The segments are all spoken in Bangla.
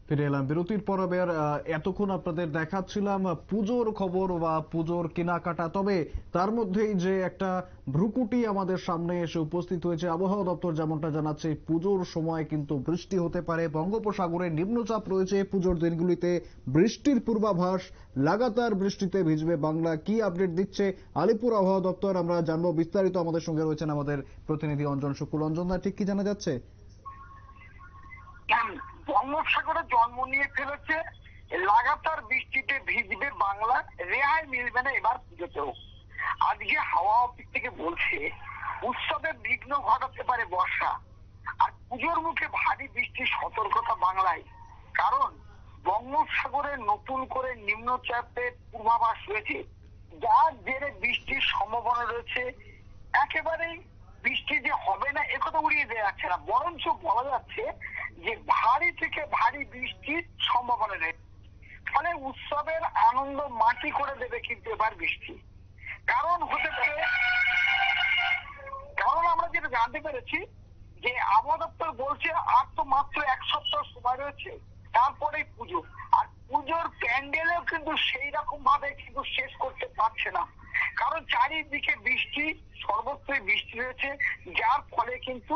ফিরে এলাম বিরতির পর। আবার এতক্ষণ আপনাদের দেখাচ্ছিলাম পুজোর খবর বা পুজোর কেনাকাটা, তবে তার মধ্যেই যে একটা ভ্রুকুটি আমাদের সামনে এসে উপস্থিত হয়েছে। আবহাওয়া দপ্তর যেমনটা জানাচ্ছে, পুজোর সময় কিন্তু বৃষ্টি হতে পারে, বঙ্গোপসাগরে নিম্নচাপ রয়েছে, পুজোর দিনগুলিতে বৃষ্টির পূর্বাভাস, লাগাতার বৃষ্টিতে ভিজবে বাংলা। কি আপডেট দিচ্ছে আলিপুর আবহাওয়া দপ্তর আমরা জানবো বিস্তারিত। আমাদের সঙ্গে রয়েছেন আমাদের প্রতিনিধি অঞ্জন শুকুল। অঞ্জন দা, ঠিক কি জানা যাচ্ছে? বঙ্গোপসাগরে জন্ম নিয়ে ফেলেছে, লাগাতার বৃষ্টিতে ভিজবে বাংলা, রেহাই মিলবে না এবার পুজোতেও। আজকে হাওয়া অফিস থেকে বলছে উৎসবের বিঘ্ন ঘটাতে পারে বর্ষা, আর পুজোর মুখে ভারী বৃষ্টির সতর্কতা বাংলায়। কারণ বঙ্গোপসাগরে নতুন করে নিম্নচাপের পূর্বাভাস রয়েছে, যার জেরে বৃষ্টির সম্ভাবনা রয়েছে। একেবারেই বৃষ্টি যে হবে না একথা উড়িয়ে দেওয়া যাচ্ছে না, বরঞ্চ বলা যাচ্ছে যে ভারী থেকে ভারী বৃষ্টির সম্ভাবনা রয়েছে। ফলে উৎসবের আনন্দ মাটি করে দেবে কিন্তু এবার বৃষ্টি। কারণ হতে পারে, কারণ আমরা যেটা জানতে পেরেছি যে আবহাওয়া দপ্তর বলছে আর তো মাত্র এক সপ্তাহ সময় রয়েছে, তারপরেই পুজো। আর পুজোর প্যান্ডেলেও কিন্তু সেই রকম ভাবে কিন্তু শেষ করতে পারছে না, কারণ চারিদিকে বৃষ্টি, সর্বত্রই বৃষ্টি রয়েছে, যার ফলে কিন্তু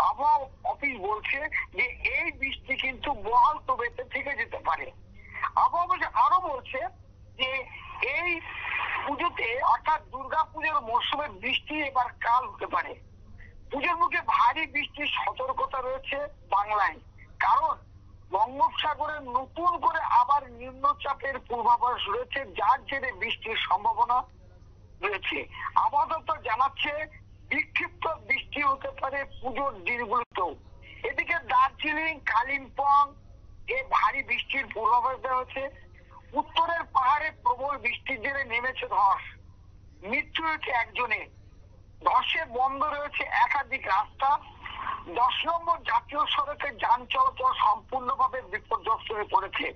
আবহাওয়া অফিস বলছে যে এই বৃষ্টি কিন্তু বহাল তবিয়তে থেকে যেতে পারে। আবহাওয়া অফিস আরো বলছে যে এই পুজোতে অর্থাৎ দুর্গা পুজোর মরশুমে বৃষ্টি এবার কাল হতে পারে। পুজোর মুখে ভারী বৃষ্টির সতর্কতা রয়েছে বাংলায়, কারণ বঙ্গোপসাগরে নতুন করে আবার নিম্নচাপের পূর্বাভাস রয়েছে, যার জেরে বৃষ্টির সম্ভাবনা রয়েছে। আবহাওয়া দপ্তর জানাচ্ছে বিক্ষিপ্ত বৃষ্টি হতে পারে পুজোর দিনগুলোতেও। এদিকে দার্জিলিং, কালিম্পং এ ভারী বৃষ্টির পূর্বাভাস দেওয়া হয়েছে। উত্তরের পাহাড়ে প্রবল বৃষ্টির জেরে নেমেছে ধস, মৃত্যু হয়েছে একজনের। ধসে বন্ধ রয়েছে একাধিক রাস্তা। 10 নম্বর জাতীয় সড়কে যান চলাচল সম্পূর্ণভাবে বিপর্যস্ত হয়ে পড়েছে।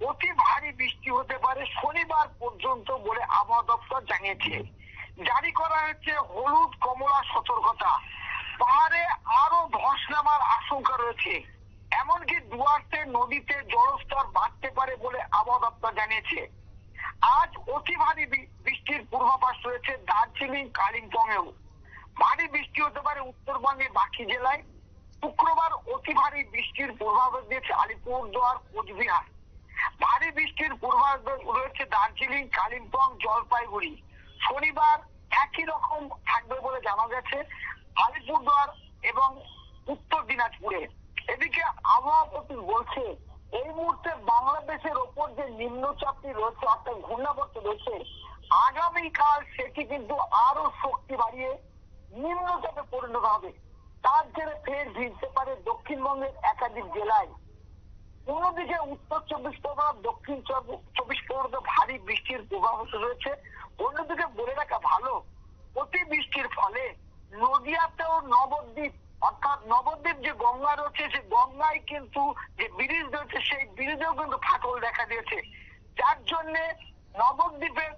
অতি ভারী বৃষ্টি হতে পারে শনিবার পর্যন্ত বলে আবহাওয়া দপ্তর জানিয়েছে। জারি করা হয়েছে হলুদ কমলা সতর্কতা। পাহাড়ে আরো ধস নামার আশঙ্কা রয়েছে, এমনকি ডুয়ার্সে নদীতে জলস্তর বাড়তে পারে বলে আবহাওয়া দপ্তর জানিয়েছে। আজ অতি ভারী বৃষ্টির পূর্বাভাস রয়েছে দার্জিলিং, কালিম্পং এও। ভারী বৃষ্টি হতে পারে উত্তরবঙ্গের বাকি জেলায়। শুক্রবার অতি ভারী বৃষ্টির পূর্বাভাস দিয়েছে আলিপুরদুয়ার, কোচবিহার। ভারী বৃষ্টির পূর্বাভাস রয়েছে দার্জিলিং, কালিম্পং, জলপাইগুড়ি। শনিবার একই রকম থাকবে বলে জানা গেছে আলিপুরদুয়ার এবং উত্তর দিনাজপুরে। এদিকে আবহাওয়া অফিস বলছে এই মুহূর্তে বাংলাদেশের ওপর যে নিম্নচাপটি রয়েছে অর্থাৎ ঘূর্ণাবর্ত রয়েছে, আগামীকাল সেটি কিন্তু আরো শক্তি বাড়িয়ে নিম্নচাপে পরিণত হবে। তার জেরে ফের ভিজতে পারে দক্ষিণবঙ্গের একাধিক জেলায়। অন্যদিকে উত্তর 24 পরগনা, দক্ষিণ 24 পরগনা ভারী বৃষ্টির পূর্বাভাস রয়েছে। অন্যদিকে বলে রাখা ভালো, অতি বৃষ্টির ফলে নদিয়াতেও নবদ্বীপ, অর্থাৎ নবদ্বীপ যে গঙ্গা রয়েছে, সে গঙ্গায় কিন্তু যে ব্রিজ রয়েছে সেই ব্রিজেও কিন্তু ফাটল দেখা দিয়েছে, যার জন্য নবদ্বীপের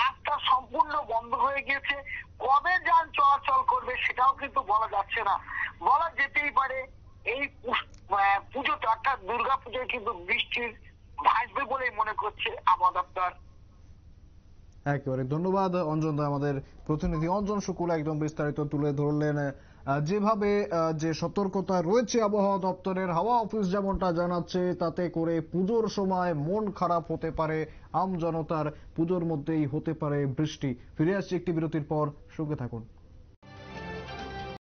রাস্তা সম্পূর্ণ বন্ধ হয়ে গিয়েছে। কবে যান চলাচল করবে সেটাও কিন্তু বলা যাচ্ছে না। বলা যেতেই পারে এই পুজোতে অর্থাৎ দুর্গা পুজোয় কিন্তু বৃষ্টির ভাসবে বলে মনে করছে আবহাওয়া দপ্তর। একেবারে ধন্যবাদ অঞ্জন দা। আমাদের প্রতিনিধি অঞ্জন শুকুল একদম বিস্তারিত তুলে ধরলেন যেভাবে যে সতর্কতা রয়েছে আবহাওয়া দপ্তরের। হাওয়া অফিস যেমনটা জানাচ্ছে, তাতে করে পুজোর সময় মন খারাপ হতে পারে আমজনতার, পুজোর মধ্যেই হতে পারে বৃষ্টি। ফিরে আসছি একটি বিরতির পর, সঙ্গে থাকুন।